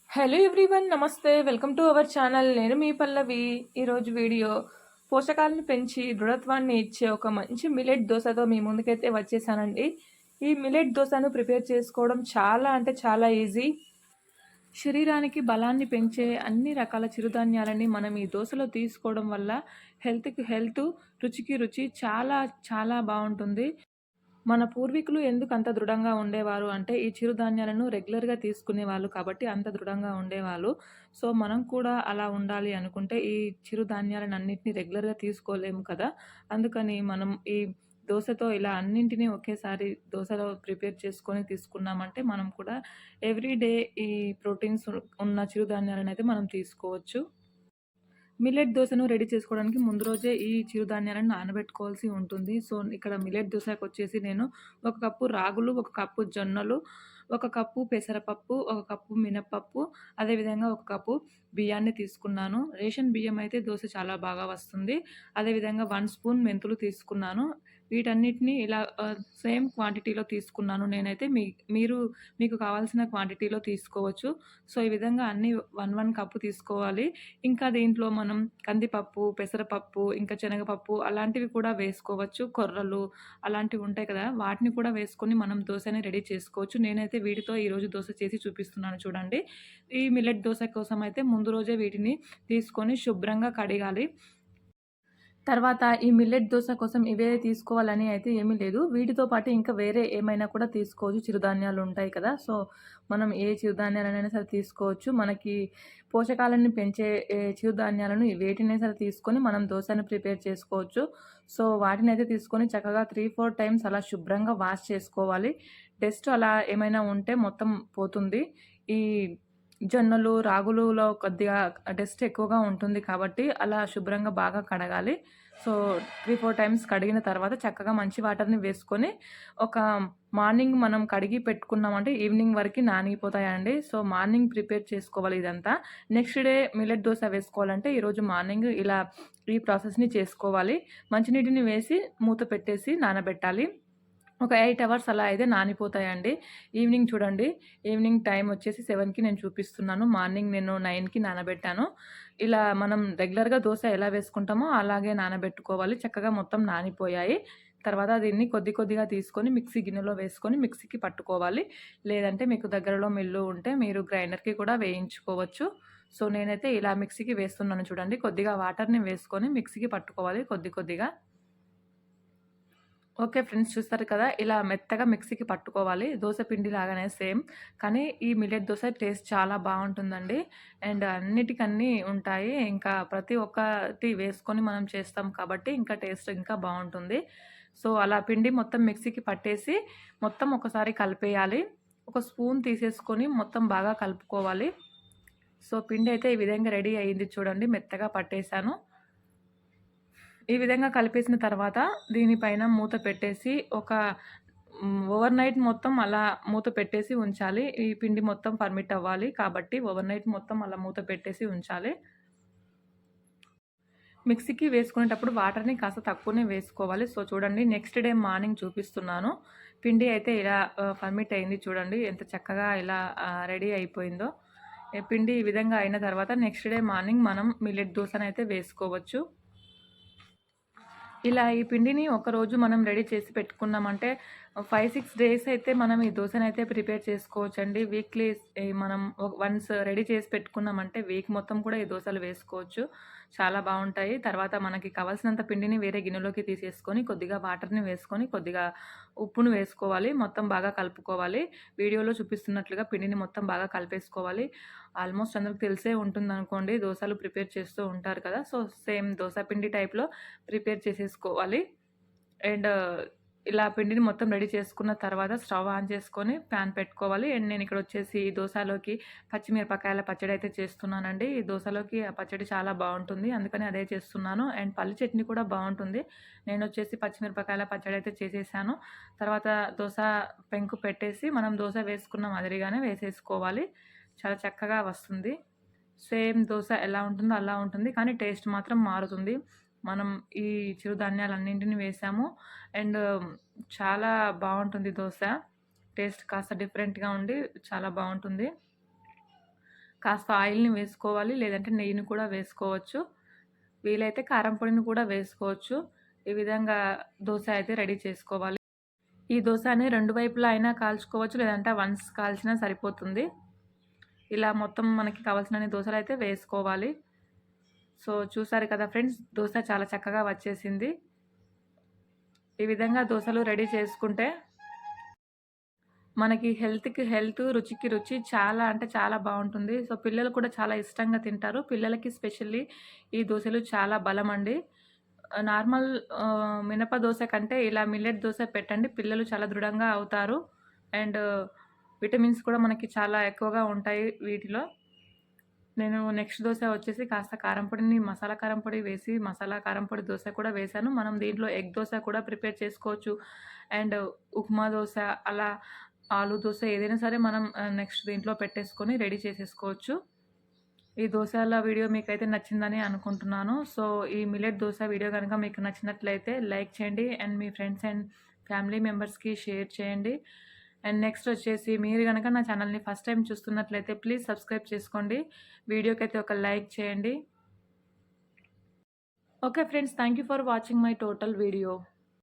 Hello everyone, నమస్తే. Welcome to our channel. నేను మీ పల్లవి. ఈరోజు వీడియో పోషకాలను పెంచి దృఢత్వాన్ని ఇచ్చే ఒక మంచి మిలెట్ దోశతో మీ ముందుకైతే వచ్చేసానండి. ఈ మిలెట్ దోశను ప్రిపేర్ చేసుకోవడం చాలా అంటే చాలా ఈజీ. శరీరానికి బలాన్ని పెంచే అన్ని రకాల చిరుధాన్యాలని మనం ఈ దోశలో తీసుకోవడం వల్ల హెల్త్కి హెల్త్, రుచికి రుచి చాలా చాలా బాగుంటుంది. మన పూర్వీకులు ఎందుకు అంత దృఢంగా ఉండేవారు అంటే, ఈ చిరుధాన్యాలను రెగ్యులర్‌గా తీసుకునేవాళ్ళు కాబట్టి అంత దృఢంగా ఉండేవాళ్ళు. సో, మనం కూడా అలా ఉండాలి అనుకుంటే, ఈ చిరుధాన్యాలనన్నిటిని రెగ్యులర్‌గా తీసుకోలేము కదా! అందుకని మనం ఈ దోసతో ఇలా అన్నింటిని ఒకేసారి దోసలో ప్రిపేర్ చేసుకొని తీసుకున్నామంటే, మనం కూడా ఎవ్రీ డే ఈ ప్రోటీన్స్ ఉన్న చిరుధాన్యాలనైతే మనం తీసుకోవచ్చు. మిల్లెట్ దోసను రెడీ చేసుకోవడానికి ముందు రోజే ఈ చిరుధాన్యాలను నానబెట్టుకోవాల్సి ఉంటుంది. సో, ఇక్కడ మిల్లెట్ దోసకొచ్చేసి నేను ఒక కప్పు రాగులు, ఒక కప్పు జొన్నలు, ఒక కప్పు పెసరపప్పు, ఒక కప్పు మినపప్పు, అదేవిధంగా ఒక కప్పు బియ్యాన్ని తీసుకున్నాను. రేషన్ బియ్యం అయితే దోస చాలా బాగా వస్తుంది. అదేవిధంగా 1 స్పూన్ మెంతులు తీసుకున్నాను. వీటన్నిటిని ఇలా సేమ్ క్వాంటిటీలో తీసుకున్నాను నేనైతే. మీకు కావాల్సిన క్వాంటిటీలో తీసుకోవచ్చు. సో, ఈ విధంగా అన్నీ 1 కప్పు తీసుకోవాలి. ఇంకా దీంట్లో మనం కందిపప్పు, పెసరపప్పు, ఇంకా శనగపప్పు అలాంటివి కూడా వేసుకోవచ్చు. కొర్రలు అలాంటివి ఉంటాయి కదా! వాటిని కూడా వేసుకొని మనం దోసని రెడీ చేసుకోవచ్చు. నేనైతే వీటితో ఈరోజు దోస చేసి చూపిస్తున్నాను చూడండి. ఈ మిల్లెట్ దోస కోసం అయితే ముందు రోజే వీటిని తీసుకొని శుభ్రంగా కడిగాలి. తర్వాత ఈ మిల్లెట్ దోస కోసం ఇవే తీసుకోవాలని అయితే ఏమీ లేదు. వీటితో పాటు ఇంకా వేరే ఏమైనా కూడా తీసుకోవచ్చు. చిరుధాన్యాలు ఉంటాయి కదా! సో, మనం ఏ చిరుధాన్యాలనైనా సరే తీసుకోవచ్చు. మనకి పోషకాలను పెంచే చిరుధాన్యాలను వేటినైనా సరే తీసుకొని మనం దోసని ప్రిపేర్ చేసుకోవచ్చు. సో, వాటినైతే తీసుకొని చక్కగా 3, 4 టైమ్స్ అలా శుభ్రంగా వాష్ చేసుకోవాలి. డస్ట్ అలా ఏమైనా ఉంటే మొత్తం పోతుంది. ఈ జొన్నలు, రాగులులో కొద్దిగా డస్ట్ ఎక్కువగా ఉంటుంది కాబట్టి అలా శుభ్రంగా బాగా కడగాలి. సో, 3, 4 టైమ్స్ కడిగిన తర్వాత చక్కగా మంచి వాటర్‌ని వేసుకొని ఒక మార్నింగ్ మనం కడిగి పెట్టుకున్నామంటే ఈవినింగ్ వరకి నానిపోతాయండి. సో, మార్నింగ్ ప్రిపేర్ చేసుకోవాలి ఇదంతా. నెక్స్ట్ డే మిల్లెట్ దోస వేసుకోవాలంటే ఈరోజు మార్నింగ్ ఇలా ఈ ప్రాసెస్‌ని చేసుకోవాలి. మంచినీటిని వేసి మూత పెట్టేసి నానబెట్టాలి. ఒక 8 అవర్స్ అలా అయితే నానిపోతాయండి. ఈవినింగ్ చూడండి. ఈవినింగ్ టైమ్ వచ్చేసి 7కి నేను చూపిస్తున్నాను. మార్నింగ్ నేను 9కి నానబెట్టాను. ఇలా మనం రెగ్యులర్‌గా దోస ఎలా వేసుకుంటామో అలాగే నానబెట్టుకోవాలి. చక్కగా మొత్తం నానిపోయాయి. తర్వాత దీన్ని కొద్ది కొద్దిగా తీసుకొని మిక్సీ గిన్నెలో వేసుకొని మిక్సీకి పట్టుకోవాలి. లేదంటే మీకు దగ్గరలో మిల్లు ఉంటే మీరు గ్రైండర్‌కి కూడా వేయించుకోవచ్చు. సో, నేనైతే ఇలా మిక్సీకి వేస్తున్నాను చూడండి. కొద్దిగా వాటర్‌ని వేసుకొని మిక్సీకి పట్టుకోవాలి కొద్ది కొద్దిగా. ఓకే ఫ్రెండ్స్, చూస్తారు కదా! ఇలా మెత్తగా మిక్సీకి పట్టుకోవాలి. దోస పిండి లాగానే సేమ్. కానీ ఈ మిల్లెట్ దోస టేస్ట్ చాలా బావుంటుందండి. అండ్ అన్నిటికన్నీ ఉంటాయి. ఇంకా ప్రతి ఒక్కటి వేసుకొని మనం చేస్తాం కాబట్టి ఇంకా టేస్ట్ ఇంకా బావుంటుంది. సో, అలా పిండి మొత్తం మిక్సీకి పట్టేసి మొత్తం ఒకసారి కలిపేయాలి. ఒక స్పూన్ తీసేసుకొని మొత్తం బాగా కలుపుకోవాలి. సో, పిండి అయితే ఈ విధంగా రెడీ అయింది చూడండి. మెత్తగా పట్టేసాను. ఈ విధంగా కలిపేసిన తర్వాత దీనిపైన మూత పెట్టేసి ఒక ఓవర్ నైట్ మొత్తం అలా మూత పెట్టేసి ఉంచాలి. ఈ పిండి మొత్తం ఫర్మిట్ అవ్వాలి కాబట్టి ఓవర్ నైట్ మొత్తం అలా మూత పెట్టేసి ఉంచాలి. మిక్సీకి వేసుకునేటప్పుడు వాటర్‌ని కాస్త తక్కువనే వేసుకోవాలి. సో, చూడండి నెక్స్ట్ డే మార్నింగ్ చూపిస్తున్నాను. పిండి అయితే ఇలా ఫర్మిట్ అయింది చూడండి. ఎంత చక్కగా ఇలా రెడీ అయిపోయిందో. పిండి ఈ విధంగా అయిన తర్వాత నెక్స్ట్ డే మార్నింగ్ మనం మిల్లెట్ దోసనైతే వేసుకోవచ్చు. ఇలా ఈ పిండిని ఒకరోజు మనం రెడీ చేసి పెట్టుకున్నామంటే 5, 6 డేస్ అయితే మనం ఈ దోసనైతే ప్రిపేర్ చేసుకోవచ్చండి. వీక్లీ మనం వన్స్ రెడీ చేసి పెట్టుకున్నామంటే వీక్ మొత్తం కూడా ఈ దోసలు వేసుకోవచ్చు. చాలా బావుంటాయి. తర్వాత మనకి కావాల్సినంత పిండిని వేరే గిన్నెలోకి తీసేసుకొని కొద్దిగా వాటర్‌ని వేసుకొని కొద్దిగా ఉప్పును వేసుకోవాలి. మొత్తం బాగా కలుపుకోవాలి. వీడియోలో చూపిస్తున్నట్లుగా పిండిని మొత్తం బాగా కలిపేసుకోవాలి. ఆల్మోస్ట్ అందరికి తెలిసే ఉంటుందనుకోండి. దోసలు ప్రిపేర్ చేస్తూ ఉంటారు కదా! సో, సేమ్ దోస పిండి టైప్‌లో ప్రిపేర్ చేసేసుకోవాలి. అండ్ ఇలా పిండిని మొత్తం రెడీ చేసుకున్న తర్వాత స్టవ్ ఆన్ చేసుకొని ప్యాన్ పెట్టుకోవాలి. అండ్ నేను ఇక్కడ వచ్చేసి ఈ దోసలోకి పచ్చిమిరపకాయల పచ్చడి అయితే చేస్తున్నానండి. ఈ దోసలోకి ఆ పచ్చడి చాలా బావుంటుంది. అందుకని అదే చేస్తున్నాను. అండ్ పల్లి చట్నీ కూడా బావుంటుంది. నేను వచ్చేసి పచ్చిమిరపకాయల పచ్చడి అయితే చేసేసాను. తర్వాత దోస పెంకు పెట్టేసి మనం దోస వేసుకున్న మాదిరిగానే వేసేసుకోవాలి. చాలా చక్కగా వస్తుంది. సేమ్ దోస ఎలా ఉంటుందో అలా ఉంటుంది. కానీ టేస్ట్ మాత్రం మారుతుంది. మనం ఈ చిరుధాన్యాలన్నింటిని వేసాము. అండ్ చాలా బావుంటుంది దోస. టేస్ట్ కాస్త డిఫరెంట్‌గా ఉండి చాలా బావుంటుంది. కాస్త ఆయిల్‌ని వేసుకోవాలి. లేదంటే నెయ్యిని కూడా వేసుకోవచ్చు. వీలైతే కారం పొడిని కూడా వేసుకోవచ్చు. ఈ విధంగా దోస అయితే రెడీ చేసుకోవాలి. ఈ దోసని 2 వైపులా అయినా కాల్చుకోవచ్చు. లేదంటే వన్స్ కాల్చినా సరిపోతుంది. ఇలా మొత్తం మనకి కావాల్సినన్ని దోసలైతే వేసుకోవాలి. సో, చూసారు కదా ఫ్రెండ్స్, దోస చాలా చక్కగా వచ్చేసింది. ఈ విధంగా దోసలు రెడీ చేసుకుంటే మనకి హెల్త్‌కి హెల్త్, రుచికి రుచి చాలా అంటే చాలా బావుంటుంది. సో, పిల్లలు కూడా చాలా ఇష్టంగా తింటారు. పిల్లలకి స్పెషల్లీ ఈ దోసలు చాలా బలమండి. నార్మల్ మినప దోస కంటే ఇలా మిల్లెట్ దోస పెట్టండి. పిల్లలు చాలా దృఢంగా అవుతారు. అండ్ విటమిన్స్ కూడా మనకి చాలా ఎక్కువగా ఉంటాయి వీటిలో. నేను నెక్స్ట్ దోస వచ్చేసి కాస్త కారం పొడిని, మసాలా కారం పొడి వేసి, మసాలా కారం పొడి దోస కూడా వేశాను. మనం దీంట్లో ఎగ్ దోస కూడా ప్రిపేర్ చేసుకోవచ్చు. అండ్ ఉప్మా దోస, అలా ఆలు దోస ఏదైనా సరే మనం నెక్స్ట్ దీంట్లో పెట్టేసుకొని రెడీ చేసేసుకోవచ్చు. ఈ దోసల వీడియో మీకైతే నచ్చిందని అనుకుంటున్నాను. సో, ఈ మిల్లెట్ దోస వీడియో గనుక మీకు నచ్చినట్లయితే లైక్ చేయండి. And me friends and family మెంబర్స్‌కి షేర్ చేయండి. అండ్ నెక్స్ట్ వచ్చేసి మీరు గనక నా ఛానల్‌ని ఫస్ట్ టైమ్ చూస్తున్నట్లయితే ప్లీజ్ సబ్స్క్రైబ్ చేసుకోండి. వీడియోకైతే ఒక లైక్ చేయండి. Okay friends, thank you for watching my total video.